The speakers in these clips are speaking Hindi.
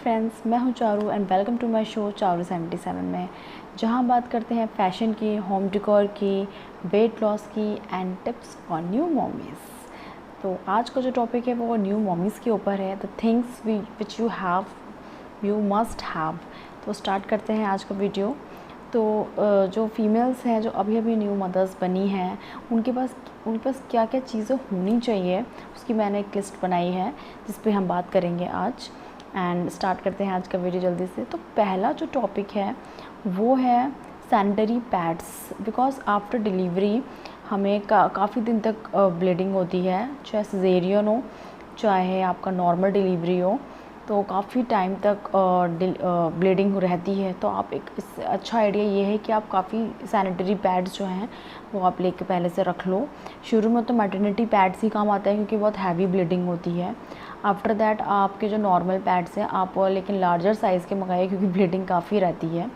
फ्रेंड्स, मैं हूं Charu and welcome to my show Charu 77 में, जहां बात करते हैं फैशन की, होम डेकोर की, वेट लॉस की and tips for new mommies. तो आज का जो टॉपिक है वो न्यू मॉमीज़ के ऊपर है, the things which you must have. तो स्टार्ट करते हैं आज का वीडियो। तो जो फीमेल्स हैं जो अभी अभी न्यू मदर्स बनी हैं, उनके पास क्या क्या चीज़ें होनी चाहिए उसकी मैंने एक लिस्ट बनाई है जिस पे हम बात करेंगे आज। एंड स्टार्ट करते हैं आज का वीडियो जल्दी से। तो पहला जो टॉपिक है वो है sanitary pads, because after delivery हमें काफ़ी दिन तक ब्लीडिंग होती है, चाहे सिजेरियन हो चाहे आपका नॉर्मल डिलीवरी हो, तो काफ़ी टाइम तक ब्लीडिंग रहती है। तो आप इससे अच्छा आइडिया ये है कि आप काफ़ी सैनिटरी पैड्स जो हैं वो आप लेके पहले से रख लो। शुरू में तो मैटरनिटी पैड्स ही काम आते हैं क्योंकि बहुत हैवी ब्लीडिंग होती है। आफ्टर दैट आपके जो नॉर्मल पैड्स हैं आप लेकिन लार्जर साइज़ के मंगाइए क्योंकि ब्लीडिंग काफ़ी रहती है।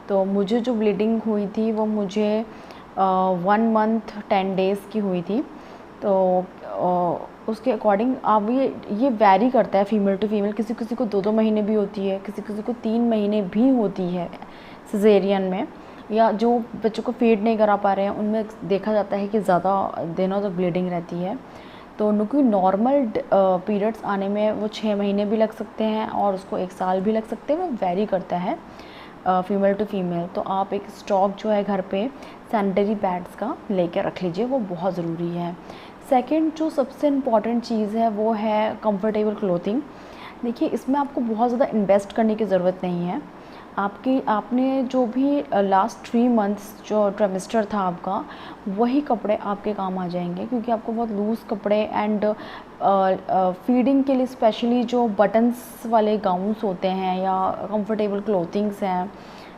तो मुझे जो ब्लीडिंग हुई थी वो मुझे 1 मंथ 10 डेज़ की हुई थी। तो उसके अकॉर्डिंग आप ये वैरी करता है फीमेल टू फीमेल। किसी किसी को 2-2 महीने भी होती है, किसी किसी को 3 महीने भी होती है सिजेरियन में, या जो बच्चों को फीड नहीं करा पा रहे हैं उनमें देखा जाता है कि ज़्यादा दिनों तक ब्लीडिंग रहती है। तो उनको नॉर्मल पीरियड्स आने में वो 6 महीने भी लग सकते हैं और उसको 1 साल भी लग सकते हैं, वो वैरी करता है फीमेल टू फीमेल। तो आप एक स्टॉक जो है घर पे सैनिटरी पैड्स का लेके रख लीजिए, वो बहुत ज़रूरी है। सेकंड जो सबसे इम्पॉर्टेंट चीज़ है वो है कंफर्टेबल क्लोथिंग। देखिए, इसमें आपको बहुत ज़्यादा इन्वेस्ट करने की ज़रूरत नहीं है। आपने जो भी लास्ट 3 मंथ्स जो ट्राइमेस्टर था आपका, वही कपड़े आपके काम आ जाएंगे, क्योंकि आपको बहुत लूज़ कपड़े एंड फीडिंग के लिए स्पेशली जो बटन्स वाले गाउन्स होते हैं या कंफर्टेबल क्लोथिंग्स हैं,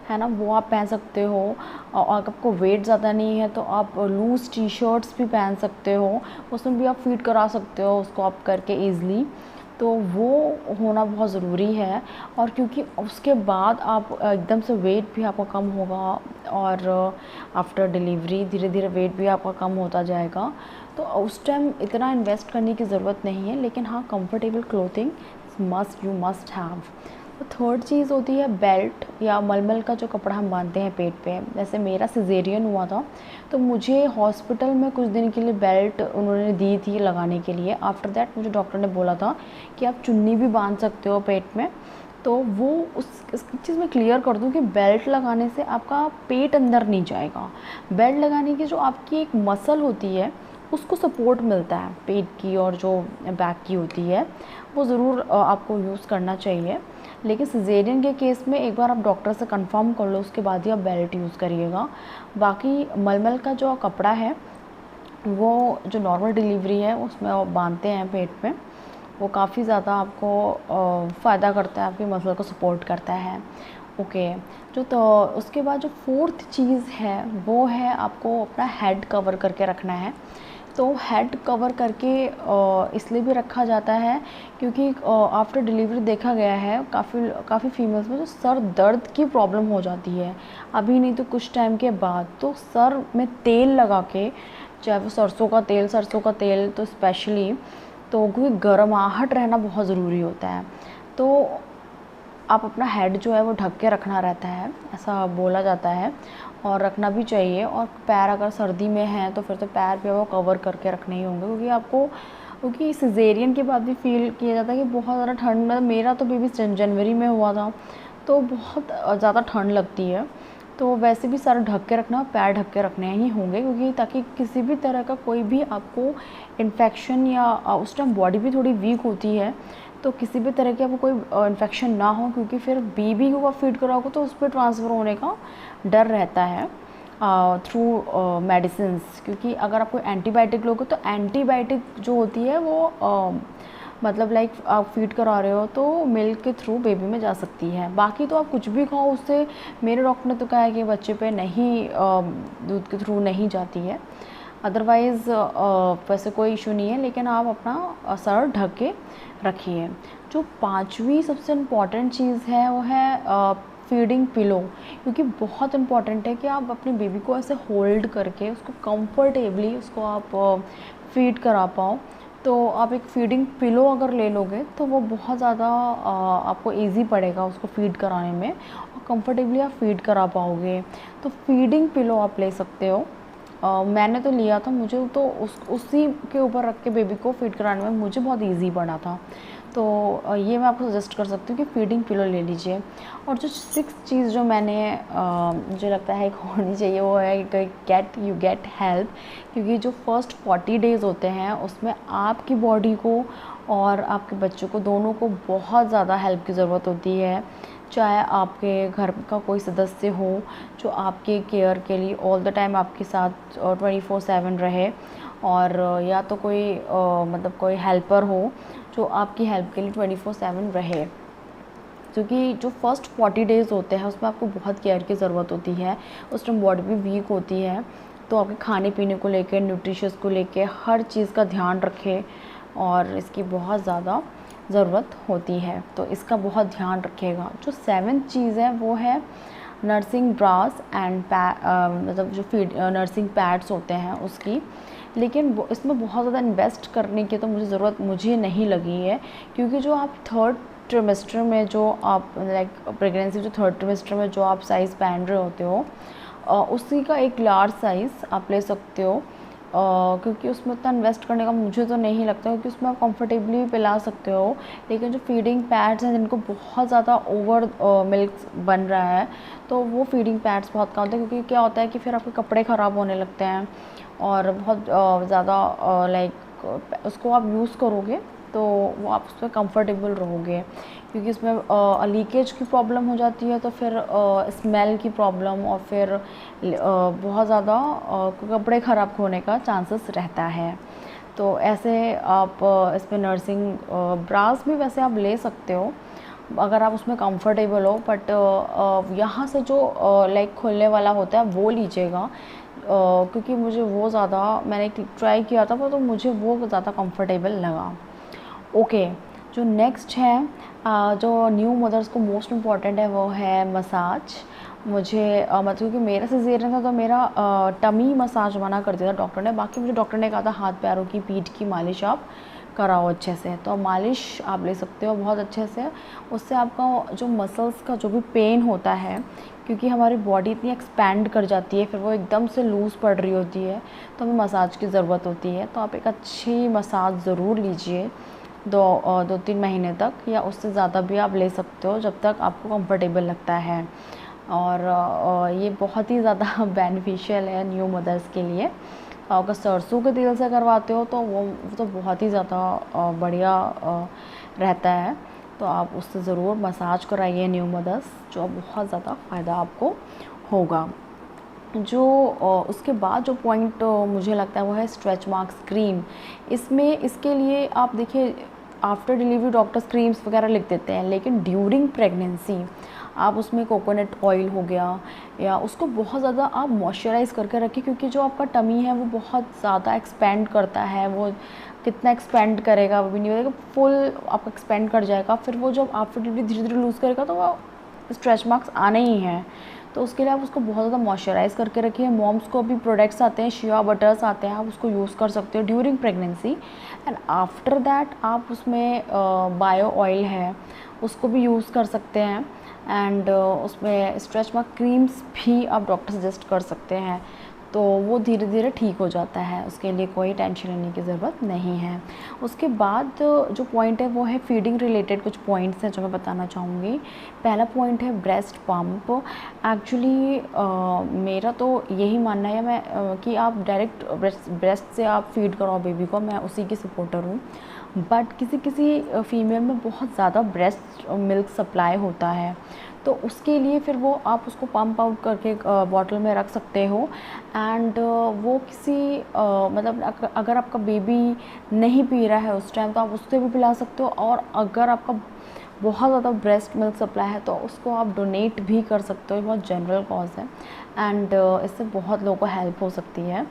है ना, वो आप पहन सकते हो। और आपको वेट ज़्यादा नहीं है तो आप लूज़ टी शर्ट्स भी पहन सकते हो, उसमें भी आप फीड करा सकते हो उसको आप करके ईज़िली। तो वो होना बहुत ज़रूरी है। और क्योंकि उसके बाद आप एकदम से वेट भी आपका कम होगा और आफ्टर डिलीवरी धीरे धीरे वेट भी आपका कम होता जाएगा, तो उस टाइम इतना इन्वेस्ट करने की ज़रूरत नहीं है। लेकिन हाँ, comfortable clothing you must have. तो थर्ड चीज़ होती है बेल्ट या मलमल का जो कपड़ा हम बांधते हैं पेट पे। जैसे मेरा सिजेरियन हुआ था तो मुझे हॉस्पिटल में कुछ दिन के लिए बेल्ट उन्होंने दी थी लगाने के लिए। आफ्टर दैट मुझे डॉक्टर ने बोला था कि आप चुन्नी भी बांध सकते हो पेट में। तो वो इस चीज़ में क्लियर कर दूं कि बेल्ट लगाने से आपका पेट अंदर नहीं जाएगा। बेल्ट लगाने की जो आपकी एक मसल होती है उसको सपोर्ट मिलता है पेट की, और जो बैक की होती है वो ज़रूर आपको यूज़ करना चाहिए। लेकिन सिजेरियन के केस में एक बार आप डॉक्टर से कंफर्म कर लो, उसके बाद ही आप बेल्ट यूज़ करिएगा। बाकी मलमल का जो कपड़ा है वो जो नॉर्मल डिलीवरी है उसमें आप बांधते हैं पेट में, वो काफ़ी ज़्यादा आपको फ़ायदा करता है, आपकी मसल को सपोर्ट करता है। ओके, तो उसके बाद जो फोर्थ चीज़ है वो है आपको अपना हेड कवर करके रखना है। तो हेड कवर करके इसलिए भी रखा जाता है क्योंकि आफ्टर डिलीवरी देखा गया है काफ़ी फीमेल्स में जो सर दर्द की प्रॉब्लम हो जाती है, अभी नहीं तो कुछ टाइम के बाद। तो सर में तेल लगा के, चाहे वो सरसों का तेल तो स्पेशली, तो क्योंकि गर्माहट रहना बहुत ज़रूरी होता है, तो आप अपना हेड जो है वो ढक के रखना रहता है, ऐसा बोला जाता है, और रखना भी चाहिए। और पैर अगर सर्दी में हैं तो फिर तो पैर पे वो कवर करके रखने ही होंगे, क्योंकि सिजेरियन के बाद भी फील किया जाता है कि बहुत ज़्यादा ठंड, मतलब मेरा तो बेबी जनवरी में हुआ था तो बहुत ज़्यादा ठंड लगती है। तो वैसे भी सर ढक के रखना, पैर ढक के रखने ही होंगे, क्योंकि ताकि किसी भी तरह का कोई भी आपको इन्फेक्शन, या उस टाइम बॉडी भी थोड़ी वीक होती है, तो किसी भी तरह की आपको कोई इन्फेक्शन ना हो, क्योंकि फिर बेबी को आप फीड कराओगे तो उस पर ट्रांसफ़र होने का डर रहता है थ्रू मेडिसिन्स। क्योंकि अगर आप कोई एंटीबायोटिक लोगे तो एंटीबायोटिक जो होती है वो मतलब लाइक आप फीड करा रहे हो तो मिल्क के थ्रू बेबी में जा सकती है। बाकी तो आप कुछ भी खाओ उससे, मेरे डॉक्टर ने तो कहा है कि बच्चे पे नहीं दूध के थ्रू नहीं जाती है। अदरवाइज़ वैसे कोई इशू नहीं है, लेकिन आप अपना सर ढक के रखिए। जो 5वीं सबसे इम्पॉर्टेंट चीज़ है वो है फीडिंग पिलो, क्योंकि बहुत इम्पॉर्टेंट है कि आप अपने बेबी को ऐसे होल्ड करके उसको कंफर्टेबली उसको आप फीड करा पाओ। तो तो आप एक फीडिंग पिलो अगर ले लोगे तो वो बहुत ज़्यादा आपको इजी पड़ेगा उसको फीड कराने में, और कंफर्टेबली आप फीड करा पाओगे। तो फीडिंग पिलो आप ले सकते हो। मैंने तो लिया था, मुझे तो उसी के ऊपर रख के बेबी को फीड कराने में मुझे बहुत इजी पड़ा था। तो ये मैं आपको सजेस्ट कर सकती हूँ कि फीडिंग पिलो ले लीजिए। और जो 6 चीज़ जो मैंने मुझे लगता है कि होनी चाहिए वो है कि गेट हेल्प। क्योंकि जो फर्स्ट 40 डेज़ होते हैं उसमें आपकी बॉडी को और आपके बच्चों को दोनों को बहुत ज़्यादा हेल्प की ज़रूरत होती है। चाहे आपके घर का कोई सदस्य हो जो आपके केयर के लिए ऑल द टाइम आपके साथ 24/7 रहे, और या तो कोई मतलब कोई हेल्पर हो जो आपकी हेल्प के लिए 24/7 रहे। क्योंकि जो फर्स्ट 40 डेज़ होते हैं उसमें आपको बहुत केयर की ज़रूरत होती है। उस टाइम बॉडी भी वीक होती है, तो आपके खाने पीने को लेके, न्यूट्रिशंस को लेके हर चीज़ का ध्यान रखें, और इसकी बहुत ज़्यादा ज़रूरत होती है, तो इसका बहुत ध्यान रखिएगा। जो 7th चीज़ है वो है नर्सिंग ब्रास एंड मतलब जो फीड नर्सिंग पैड्स होते हैं उसकी। लेकिन इसमें बहुत ज़्यादा इन्वेस्ट करने की तो ज़रूरत मुझे नहीं लगी है, क्योंकि जो आप 3rd ट्रिमेस्टर में जो आप लाइक प्रेगनेंसी जो 3rd ट्रिमेस्टर में जो आप साइज़ पहन रहे होते हो उसी का एक लार्ज साइज़ आप ले सकते हो। क्योंकि उसमें उतना इन्वेस्ट करने का मुझे तो नहीं लगता, क्योंकि उसमें आप कंफर्टेबली पिला सकते हो। लेकिन जो फीडिंग पैड्स हैं जिनको बहुत ज़्यादा ओवर मिल्क बन रहा है, तो वो फीडिंग पैड्स बहुत कम होते हैं। क्योंकि क्या होता है कि फिर आपके कपड़े ख़राब होने लगते हैं, और बहुत ज़्यादा लाइक उसको आप यूज़ करोगे तो वो आप उसमें कंफर्टेबल रहोगे। क्योंकि इसमें लीकेज की प्रॉब्लम हो जाती है, तो फिर स्मेल की प्रॉब्लम, और फिर बहुत ज़्यादा कपड़े ख़राब होने का चांसेस रहता है। तो ऐसे आप इसमें नर्सिंग ब्रास भी वैसे आप ले सकते हो अगर आप उसमें कंफर्टेबल हो, बट यहाँ से जो लाइक खुलने वाला होता है वो लीजिएगा। क्योंकि मुझे वो ज़्यादा, मैंने ट्राई किया था वो, तो मुझे वो ज़्यादा कंफर्टेबल लगा। ओके, जो नेक्स्ट है जो न्यू मदर्स को मोस्ट इम्पॉर्टेंट है वो है मसाज। मुझे मतलब क्योंकि मेरा सिजेरियन था तो मेरा टमी मसाज मना कर दिया था डॉक्टर ने। बाकी मुझे डॉक्टर ने कहा था हाथ पैरों की, पीठ की मालिश आप कराओ अच्छे से, तो मालिश आप ले सकते हो बहुत अच्छे से। उससे आपका जो मसल्स का जो भी पेन होता है, क्योंकि हमारी बॉडी इतनी एक्सपैंड कर जाती है, फिर वो एकदम से लूज़ पड़ रही होती है, तो हमें मसाज की ज़रूरत होती है। तो आप एक अच्छी मसाज ज़रूर लीजिए 2-3 महीने तक, या उससे ज़्यादा भी आप ले सकते हो जब तक आपको कंफर्टेबल लगता है। और ये बहुत ही ज़्यादा बेनिफिशियल है न्यू मदर्स के लिए। अगर सरसों के तेल से करवाते हो तो वो तो बहुत ही ज़्यादा बढ़िया रहता है। तो आप उससे ज़रूर मसाज कराइए न्यू मदर्स, जो बहुत ज़्यादा फ़ायदा आपको होगा। जो उसके बाद जो पॉइंट मुझे लगता है वो है स्ट्रेच मार्क्स क्रीम। इसके लिए आप देखिए, आफ्टर डिलीवरी डॉक्टर्स क्रीम्स वगैरह लिख देते हैं, लेकिन ड्यूरिंग प्रेगनेंसी आप उसमें कोकोनट ऑयल हो गया, या उसको बहुत ज़्यादा आप मॉइस्चराइज़ करके रखिए। क्योंकि जो आपका टमी है वो बहुत ज़्यादा एक्सपेंड करता है, वो कितना एक्सपेंड करेगा वो भी नहीं होगा, फुल आपका एक्सपेंड कर जाएगा। फिर वो जब आफ्टर डिलीवरी धीरे धीरे लूज़ करेगा तो वो स्ट्रेच मार्क्स आने ही हैं। तो उसके लिए आप उसको बहुत ज़्यादा मॉइस्चराइज़ करके रखिए। मॉम्स को भी प्रोडक्ट्स आते हैं, शिया बटर्स आते हैं, आप उसको यूज़ कर सकते हो during pregnancy. And after that आप उसमें बायो ऑयल है उसको भी यूज़ कर सकते हैं। एंड उसमें स्ट्रेच मार्क क्रीम्स भी आप डॉक्टर सजेस्ट कर सकते हैं, तो वो धीरे धीरे ठीक हो जाता है, उसके लिए कोई टेंशन लेने की ज़रूरत नहीं है। उसके बाद जो पॉइंट है वो है फीडिंग रिलेटेड कुछ पॉइंट्स हैं जो मैं बताना चाहूँगी। पहला पॉइंट है ब्रेस्ट पम्प। एक्चुअली मेरा तो यही मानना है कि आप डायरेक्ट ब्रेस्ट से आप फीड कराओ बेबी को, मैं उसी की सपोर्टर हूँ। बट किसी किसी फीमेल में बहुत ज़्यादा ब्रेस्ट मिल्क सप्लाई होता है, तो उसके लिए फिर वो आप उसको पम्प आउट करके बॉटल में रख सकते हो। एंड वो किसी मतलब अगर आपका बेबी नहीं पी रहा है उस टाइम, तो आप उससे भी पिला सकते हो। और अगर आपका बहुत ज़्यादा ब्रेस्ट मिल्क सप्लाई है तो उसको आप डोनेट भी कर सकते हो, बहुत जनरल कॉज है। एंड इससे बहुत लोगों को हेल्प हो सकती है,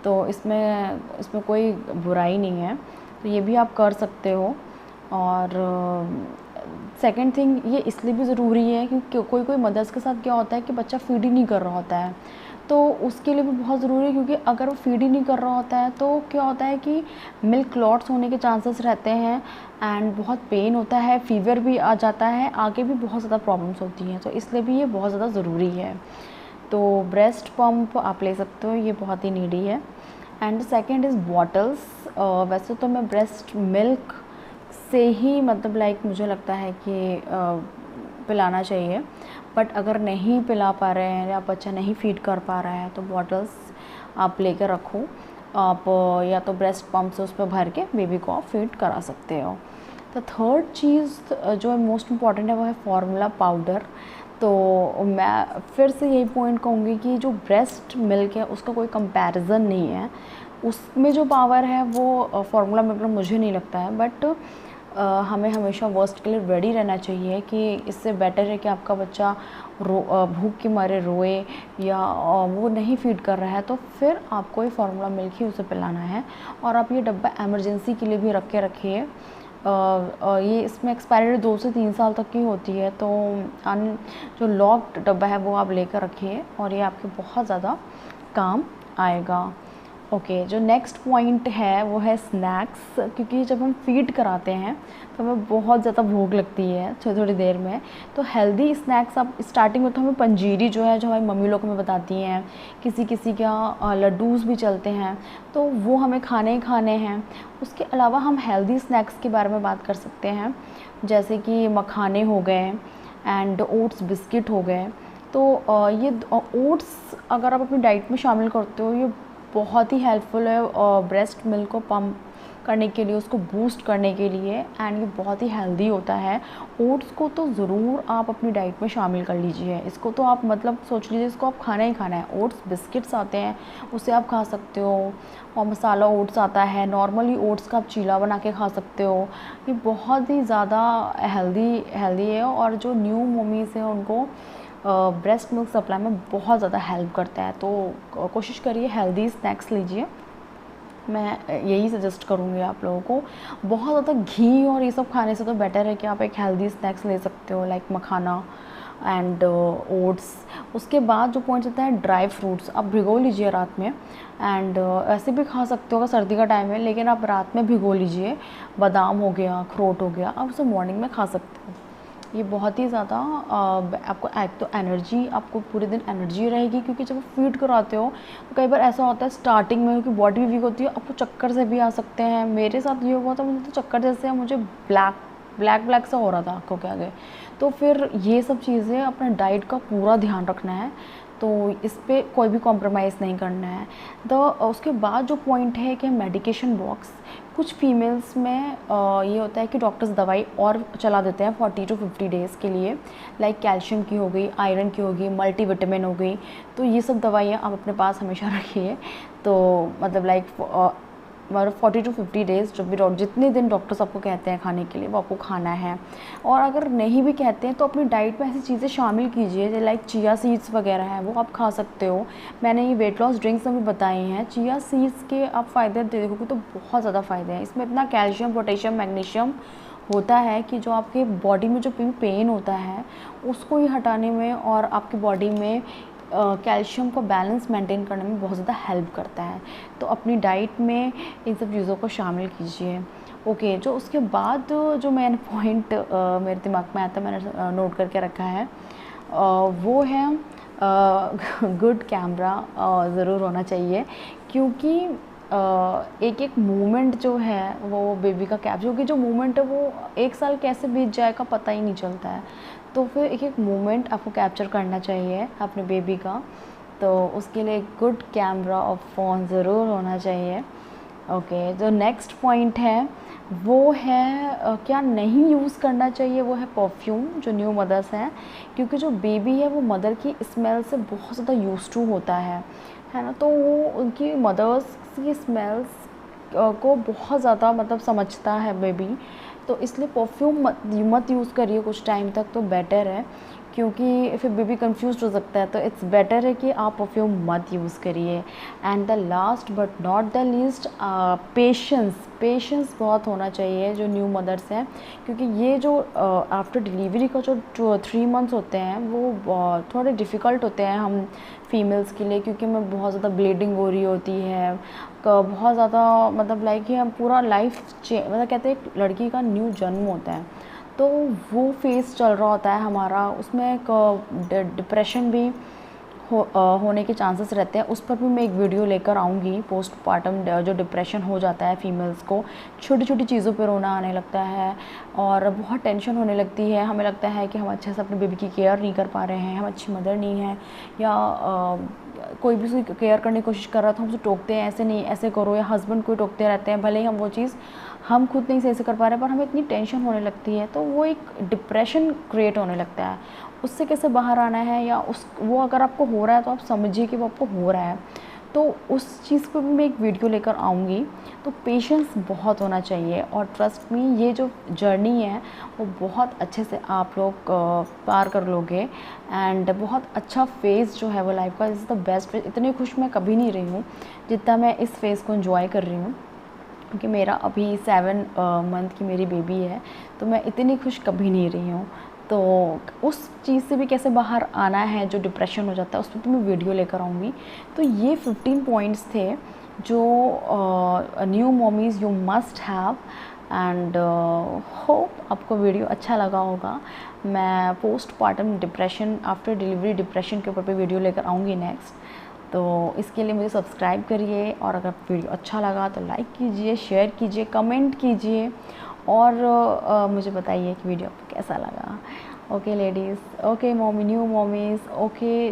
तो इसमें कोई बुराई नहीं है, तो ये भी आप कर सकते हो। और सेकंड थिंग ये इसलिए भी ज़रूरी है क्योंकि कोई मदर्स के साथ क्या होता है कि बच्चा फीड ही नहीं कर रहा होता है, तो उसके लिए भी बहुत ज़रूरी है, क्योंकि अगर वो फीड ही नहीं कर रहा होता है तो क्या होता है कि मिल्क क्लॉट्स होने के चांसेस रहते हैं एंड बहुत पेन होता है, फीवर भी आ जाता है, आगे भी बहुत ज़्यादा प्रॉब्लम्स होती हैं। तो इसलिए भी ये बहुत ज़्यादा ज़रूरी है। तो ब्रेस्ट पंप आप ले सकते हो, ये बहुत ही नीडी है। And second is bottles. वैसे तो मैं ब्रेस्ट मिल्क से ही मतलब लाइक मुझे लगता है कि पिलाना चाहिए, बट अगर नहीं पिला पा रहे हैं या बच्चा नहीं फीड कर पा रहा है तो बॉटल्स आप लेकर रखो। आप या तो ब्रेस्ट पम्प से उस पर भर के बेबी को आप फीड करा सकते हो। तो थर्ड चीज़ जो है मोस्ट इम्पॉर्टेंट है वो है फार्मूला पाउडर। तो मैं फिर से यही पॉइंट कहूँगी कि जो ब्रेस्ट मिल्क है उसका कोई कंपैरिजन नहीं है, उसमें जो पावर है वो फार्मूला मिल्क में मुझे नहीं लगता है। बट हमें हमेशा वर्स्ट के लिए रेडी रहना चाहिए कि इससे बेटर है कि आपका बच्चा भूख के मारे रोए या वो नहीं फीड कर रहा है, तो फिर आपको ये फार्मूला मिल्क ही उसे पिलाना है। और आप ये डब्बा एमरजेंसी के लिए भी रख के रखिए। ये इसमें एक्सपायरी डेट 2 से 3 साल तक की होती है, तो जो लॉक्ड डब्बा है वो आप लेकर रखिए और ये आपके बहुत ज़्यादा काम आएगा। ओके, जो नेक्स्ट पॉइंट है वो है स्नैक्स, क्योंकि जब हम फीड कराते हैं तो हमें बहुत ज़्यादा भूख लगती है थोड़ी थोड़ी देर में। तो हेल्दी स्नैक्स आप स्टार्टिंग में तो हमें पंजीरी जो है, जो हमारी मम्मी लोग हमें बताती हैं, किसी किसी का लड्डूस भी चलते हैं, तो वो हमें खाने ही खाने हैं। उसके अलावा हम हेल्दी स्नैक्स के बारे में बात कर सकते हैं, जैसे कि मखाने हो गए एंड ओट्स बिस्किट हो गए। तो ये ओट्स अगर आप अपनी डाइट में शामिल करते हो, ये बहुत ही हेल्पफुल है ब्रेस्ट मिल्क को पम्प करने के लिए, उसको बूस्ट करने के लिए, एंड ये बहुत ही हेल्दी होता है। ओट्स को तो ज़रूर आप अपनी डाइट में शामिल कर लीजिए। इसको तो आप मतलब सोच लीजिए इसको आप खाना ही खाना है। ओट्स बिस्किट्स आते हैं, उसे आप खा सकते हो, और मसाला ओट्स आता है, नॉर्मली ओट्स का आप चीला बना के खा सकते हो। ये बहुत ही ज़्यादा हेल्दी है, और जो न्यू मम्मीज़ हैं उनको ब्रेस्ट मिल्क सप्लाई में बहुत ज़्यादा हेल्प करता है। तो कोशिश करिए हेल्दी स्नैक्स लीजिए, मैं यही सजेस्ट करूँगी आप लोगों को। बहुत ज़्यादा घी और ये सब खाने से तो बेटर है कि आप एक हेल्दी स्नैक्स ले सकते हो, लाइक मखाना एंड ओट्स। उसके बाद जो पॉइंट आता है ड्राई फ्रूट्स, आप भिगो लीजिए रात में, एंड ऐसे भी खा सकते हो अगर सर्दी का टाइम है, लेकिन आप रात में भिगो लीजिए। बादाम हो गया, अखरोट हो गया, आप उसे मॉर्निंग में खा सकते हो। ये बहुत ही ज़्यादा आपको एक तो एनर्जी, आपको पूरे दिन एनर्जी रहेगी, क्योंकि जब फीड कराते हो तो कई बार ऐसा होता है स्टार्टिंग में कि बॉडी भी वीक होती है, आपको चक्कर से भी आ सकते हैं। मेरे साथ ये हुआ था, मुझे तो चक्कर जैसे मुझे ब्लैक सा हो रहा था आँखों के आगे। तो फिर ये सब चीज़ें अपना डाइट का पूरा ध्यान रखना है, तो इस पे कोई भी कॉम्प्रोमाइज़ नहीं करना है। तो उसके बाद जो पॉइंट है कि मेडिकेशन बॉक्स, कुछ फीमेल्स में ये होता है कि डॉक्टर्स दवाई और चला देते हैं 40 to 50 डेज़ के लिए, लाइक कैल्शियम की हो गई, आयरन की हो गई, मल्टीविटामिन हो गई। तो ये सब दवाइयाँ आप अपने पास हमेशा रखिए। तो मतलब लाइक 40 to 50 डेज़ जो भी जितने दिन डॉक्टर्स आपको कहते हैं खाने के लिए वो आपको खाना है। और अगर नहीं भी कहते हैं तो अपनी डाइट में ऐसी चीज़ें शामिल कीजिए, लाइक चिया सीड्स वगैरह हैं वो आप खा सकते हो। मैंने ये वेट लॉस ड्रिंक्स में भी बताई हैं, चिया सीड्स के आप फ़ायदे देखोगे तो बहुत ज़्यादा फ़ायदे हैं। इसमें इतना कैल्शियम, पोटेशियम, मैग्नीशियम होता है कि जो आपके बॉडी में जो पेन होता है उसको ही हटाने में और आपकी बॉडी में कैल्शियम को बैलेंस मेंटेन करने में बहुत ज़्यादा हेल्प करता है। तो अपनी डाइट में इन सब चीज़ों को शामिल कीजिए। ओके, जो उसके बाद जो मैंने पॉइंट मेरे दिमाग में आता है, मैंने नोट करके रखा है, वो है गुड कैमरा ज़रूर होना चाहिए, क्योंकि एक एक मोमेंट जो है वो बेबी का कैप्चर, क्योंकि जो मोमेंट है वो 1 साल कैसे बीत जाएगा पता ही नहीं चलता है। तो फिर एक एक मोमेंट आपको कैप्चर करना चाहिए अपने बेबी का, तो उसके लिए एक गुड कैमरा और फ़ोन ज़रूर होना चाहिए। ओके, जो नेक्स्ट पॉइंट है वो है क्या नहीं यूज़ करना चाहिए, वो है परफ्यूम, जो न्यू मदर्स हैं, क्योंकि जो बेबी है वो मदर की स्मेल से बहुत ज़्यादा यूज़ टू होता है ना। तो वो उनकी मदर्स की स्मेल्स को बहुत ज़्यादा मतलब समझता है बेबी, तो इसलिए परफ्यूम मत यूज़ करिए कुछ टाइम तक, तो बेटर है। क्योंकि फिर बेबी कंफ्यूज हो सकता है। तो इट्स बेटर है कि आप परफ्यूम मत यूज़ करिए। And the last but not the least, patience बहुत होना चाहिए जो न्यू मदर्स हैं, क्योंकि ये जो आफ्टर डिलीवरी का जो 3 मंथ्स होते हैं वो थोड़े डिफ़िकल्ट होते हैं हम फीमेल्स के लिए, क्योंकि हमें बहुत ज़्यादा ब्लीडिंग हो रही होती है, बहुत ज़्यादा मतलब लाइक हम पूरा लाइफ मतलब कहते हैं एक लड़की का न्यू जन्म होता है, तो वो फेज़ चल रहा होता है हमारा, उसमें एक डिप्रेशन भी होने के चांसेस रहते हैं। उस पर भी मैं एक वीडियो लेकर आऊँगी। पोस्टपार्टम जो डिप्रेशन हो जाता है फीमेल्स को, छोटी छोटी चीज़ों पर रोना आने लगता है और बहुत टेंशन होने लगती है, हमें लगता है कि हम अच्छे से अपने बेबी की केयर नहीं कर पा रहे हैं, हम अच्छी मदर नहीं हैं, या कोई भी उसकी केयर करने की कोशिश कर रहा है तो हम उसे टोकते हैं, ऐसे नहीं ऐसे करो, या हस्बैंड को टोकते रहते हैं, भले ही हम वो चीज़ हम खुद नहीं सही से कर पा रहे हैं, पर हमें इतनी टेंशन होने लगती है, तो वो एक डिप्रेशन क्रिएट होने लगता है। उससे कैसे बाहर आना है, या वो अगर आपको हो रहा है तो आप समझिए कि वो आपको हो रहा है, तो उस चीज़ पर भी मैं एक वीडियो लेकर आऊँगी। तो पेशेंस बहुत होना चाहिए, और ट्रस्ट मी ये जो जर्नी है वो बहुत अच्छे से आप लोग पार कर लोगे, एंड बहुत अच्छा फेज़ जो है वो लाइफ का, इज़ द बेस्ट फेज़। इतनी खुश मैं कभी नहीं रही हूँ जितना मैं इस फेज़ को एंजॉय कर रही हूँ, क्योंकि मेरा अभी 7 मंथ की मेरी बेबी है, तो मैं इतनी खुश कभी नहीं रही हूँ। तो उस चीज़ से भी कैसे बाहर आना है जो डिप्रेशन हो जाता है, उस पर तो मैं वीडियो लेकर आऊँगी। तो ये 15 पॉइंट्स थे जो new mommies you must have, and hope आपको वीडियो अच्छा लगा होगा। मैं postpartum depression, after delivery depression के ऊपर पे वीडियो लेकर आऊँगी नेक्स्ट। तो इसके लिए मुझे सब्सक्राइब करिए, और अगर वीडियो अच्छा लगा तो लाइक कीजिए, शेयर कीजिए, कमेंट कीजिए, और मुझे बताइए कि वीडियो आपको कैसा लगा। Okay ladies, okay mommy, new mommies, okay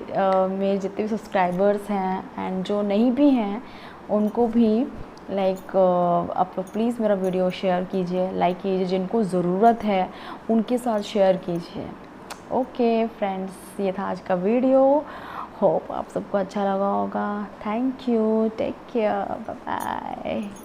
मेरे जितने भी सब्सक्राइबर्स हैं एंड जो नहीं भी हैं उनको भी लाइक आप लोग प्लीज़ मेरा वीडियो शेयर कीजिए, लाइक कीजिए, जिनको ज़रूरत है उनके साथ शेयर कीजिए। ओके फ्रेंड्स, ये था आज का वीडियो। होप आप सबको अच्छा लगा होगा। Thank you, take care, bye bye.